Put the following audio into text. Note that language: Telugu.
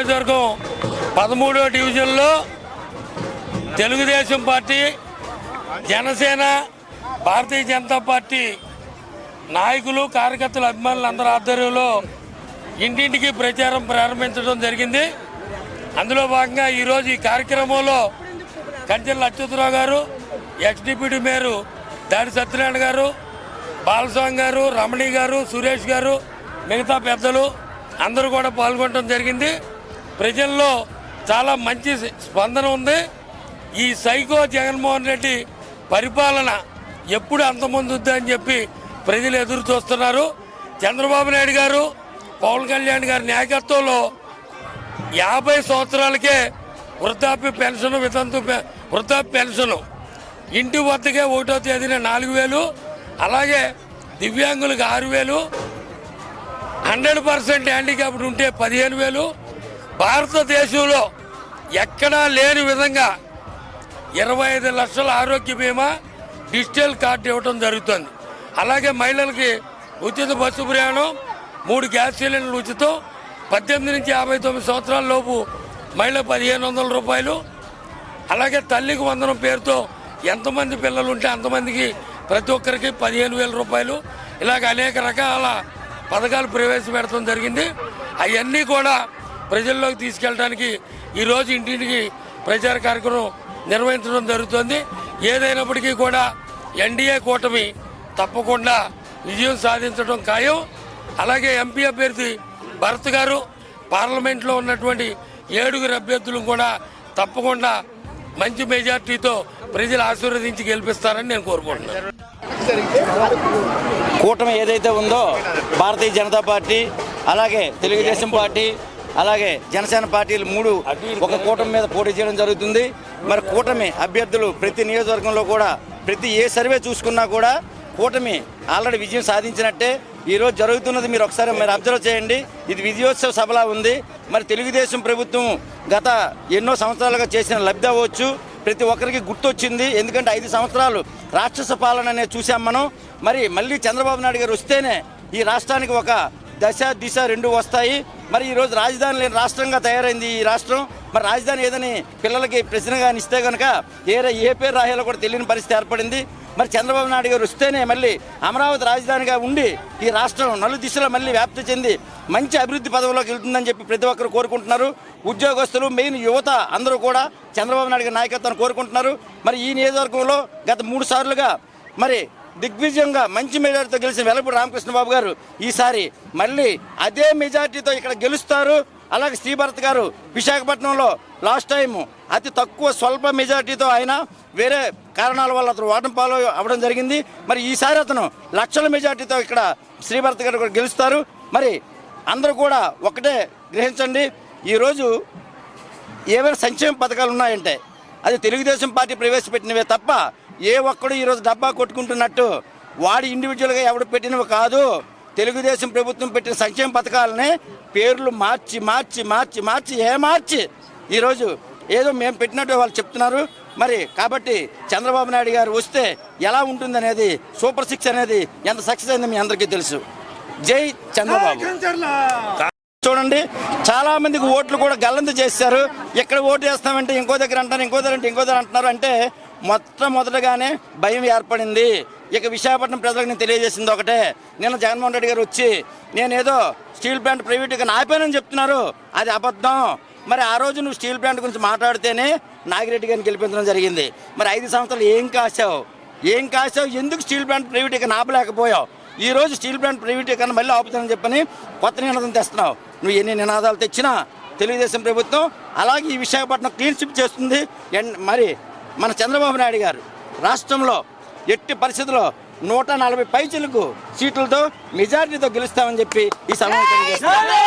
నియోజకవర్గం 13వ డివిజన్లో తెలుగుదేశం పార్టీ, జనసేన, భారతీయ జనతా పార్టీ నాయకులు, కార్యకర్తలు, అభిమానులు అందరి ఆధ్వర్యంలో ఇంటింటికి ప్రచారం ప్రారంభించడం జరిగింది. అందులో భాగంగా ఈరోజు ఈ కార్యక్రమంలో కంచెల అచ్యుతరావు గారు, ఎక్స్-డిప్యూటీ మేయర్ దాడి సత్యనారాయణ గారు, బాలస్వామి గారు, రమణి గారు, సురేష్ గారు, మిగతా పెద్దలు అందరూ కూడా పాల్గొనడం జరిగింది. ప్రజల్లో చాలా మంచి స్పందన ఉంది. ఈ సైకో జగన్మోహన్ రెడ్డి పరిపాలన ఎప్పుడు అంతమందుద్దా అని చెప్పి ప్రజలు ఎదురు చూస్తున్నారు. చంద్రబాబు నాయుడు గారు, పవన్ కళ్యాణ్ గారి నాయకత్వంలో 50 సంవత్సరాలకే వృద్ధాప్య పెన్షన్, వృద్ధాప్య పెన్షన్ ఇంటి వద్దకే 1వ తేదీన 4000, అలాగే దివ్యాంగులకు 6000, 100% హ్యాండిక్యాప్డ్ ఉంటే 15,000, భారతదేశంలో ఎక్కడా లేని విధంగా 25 లక్షల ఆరోగ్య బీమా డిజిటల్ కార్డు ఇవ్వడం జరుగుతుంది. అలాగే మహిళలకి ఉచిత బస్సు ప్రయాణం, 3 గ్యాస్ సిలిండర్లు ఉచితం, 18 నుంచి 59 సంవత్సరాల లోపు మహిళ 1,500 రూపాయలు. అలాగే తల్లికి వందనం పేరుతో ఎంతమంది పిల్లలు ఉంటే అంతమందికి ప్రతి ఒక్కరికి 15,000 రూపాయలు. ఇలాగ అనేక రకాల పథకాలు ప్రవేశపెడతాం జరిగింది. అవన్నీ కూడా ప్రజల్లోకి తీసుకెళ్ళడానికి ఈరోజు ఇంటింటికి ప్రచార కార్యక్రమం నిర్వహించడం జరుగుతుంది. ఏదైనప్పటికీ కూడా ఎన్డీఏ కూటమి తప్పకుండా విజయం సాధించడం ఖాయం. అలాగే ఎంపీ అభ్యర్థి భరత్ గారు, పార్లమెంట్లో ఉన్నటువంటి 7 అభ్యర్థులను కూడా తప్పకుండా మంచి మెజార్టీతో ప్రజలు ఆశీర్వదించి గెలిపిస్తారని నేను కోరుకుంటున్నాను. కూటమి ఏదైతే ఉందో భారతీయ జనతా పార్టీ, అలాగే తెలుగుదేశం పార్టీ, అలాగే జనసేన పార్టీలు 3 ఒక కూటమి మీద పోటీ చేయడం జరుగుతుంది. మరి కూటమి అభ్యర్థులు ప్రతి నియోజకవర్గంలో కూడా ఏ సర్వే చూసుకున్నా కూడా కూటమి ఆల్రెడీ విజయం సాధించినట్టే. ఈరోజు జరుగుతున్నది మీరు ఒకసారి అబ్జర్వ్ చేయండి. ఇది విజయోత్సవ సభలా ఉంది. మరి తెలుగుదేశం ప్రభుత్వం గత ఎన్నో సంవత్సరాలుగా చేసిన లబ్ధి అవ్వచ్చు ప్రతి ఒక్కరికి గుర్తొచ్చింది. ఎందుకంటే 5 సంవత్సరాలు రాక్షస పాలన అనేది చూసాం మనం. మరి మళ్ళీ చంద్రబాబు నాయుడు గారు వస్తేనే ఈ రాష్ట్రానికి ఒక దశ దిశ 2 వస్తాయి. మరి ఈరోజు రాజధాని లేని రాష్ట్రంగా తయారైంది ఈ రాష్ట్రం. మరి రాజధాని ఏదని పిల్లలకి ప్రశ్నగా ఇస్తే కనుక ఏ పేరు రాయాలో కూడా తెలియని పరిస్థితి ఏర్పడింది. మరి చంద్రబాబు నాయుడు గారు వస్తేనే మళ్ళీ అమరావతి రాజధానిగా ఉండి ఈ రాష్ట్రం నలుదిశలో మళ్ళీ వ్యాప్తి చెంది మంచి అభివృద్ధి పదవిలోకి వెళ్తుందని చెప్పి ప్రతి ఒక్కరు కోరుకుంటున్నారు. ఉద్యోగస్తులు, మెయిన్ యువత అందరూ కూడా చంద్రబాబు నాయుడు గారి నాయకత్వాన్ని కోరుకుంటున్నారు. మరి ఈ నియోజకవర్గంలో గత 3 సార్లుగా మరి దిగ్విజయంగా మంచి మెజార్టీతో గెలిచిన వెలపూడి రామకృష్ణబాబు గారు ఈసారి మళ్ళీ అదే మెజార్టీతో ఇక్కడ గెలుస్తారు. అలాగే శ్రీభరత్ గారు విశాఖపట్నంలో లాస్ట్ టైం అతి తక్కువ స్వల్ప మెజార్టీతో ఆయన వేరే కారణాల వల్ల అతను ఓటమి పాలు అవ్వడం జరిగింది. మరి ఈసారి అతను లక్షల మెజార్టీతో ఇక్కడ శ్రీభరత్ గారు కూడా గెలుస్తారు. మరి అందరూ కూడా ఒకటే గ్రహించండి, ఈరోజు ఏవైనా సంక్షేమ పథకాలు ఉన్నాయంటే అది తెలుగుదేశం పార్టీ ప్రవేశపెట్టినవే తప్ప ఏ ఒక్కడు ఈరోజు డబ్బా కొట్టుకుంటున్నట్టు వాడి ఇండివిజువల్గా ఎవడు పెట్టినవి కాదు. తెలుగుదేశం ప్రభుత్వం పెట్టిన సంక్షేమ పథకాలని పేర్లు మార్చి ఈరోజు ఏదో మేము పెట్టినట్టు వాళ్ళు చెప్తున్నారు. మరి కాబట్టి చంద్రబాబు నాయుడు గారు వస్తే ఎలా ఉంటుందనేది, సూపర్ 6 అనేది ఎంత సక్సెస్ అయిందో మీ అందరికీ తెలుసు. జై చంద్రబాబు. చూడండి, చాలా మందికి ఓట్లు కూడా గల్లంతు చేశారు. ఎక్కడ ఓటు వేస్తామంటే ఇంకో దగ్గర అంటారు, ఇంకో దగ్గర అంటున్నారు. అంటే మొట్టమొదటగానే భయం ఏర్పడింది. ఇక విశాఖపట్నం ప్రజలకు నేను తెలియజేసింది ఒకటే, నిన్న జగన్మోహన్ రెడ్డి గారు వచ్చి నేనేదో స్టీల్ ప్లాంట్ ప్రైవేట్గా ఆపానని చెప్తున్నారు, అది అబద్ధం. మరి ఆ రోజు నువ్వు స్టీల్ ప్లాంట్ గురించి మాట్లాడితేనే నాగిరెడ్డి గారిని గెలిపించడం జరిగింది. మరి 5 సంవత్సరాలు ఏం కాసావు? ఎందుకు స్టీల్ ప్లాంట్ ప్రైవేట్గా ఆపలేకపోయావు? ఈరోజు స్టీల్ ప్లాంట్ ప్రైవేటీకరణ మళ్ళీ ఆపుతానని చెప్పని కొత్త నినాదం తెస్తున్నావు. నువ్వు ఎన్ని నినాదాలు తెచ్చినా తెలుగుదేశం ప్రభుత్వం అలాగే ఈ విశాఖపట్నం క్లీన్ స్వీప్ చేస్తుంది. మరి మన చంద్రబాబు నాయుడు గారు రాష్ట్రంలో ఎట్టి పరిస్థితుల్లో 140 పైచిలకు సీట్లతో మెజారిటీతో గెలుస్తామని చెప్పి ఈ సమావేశం చేస్తారు.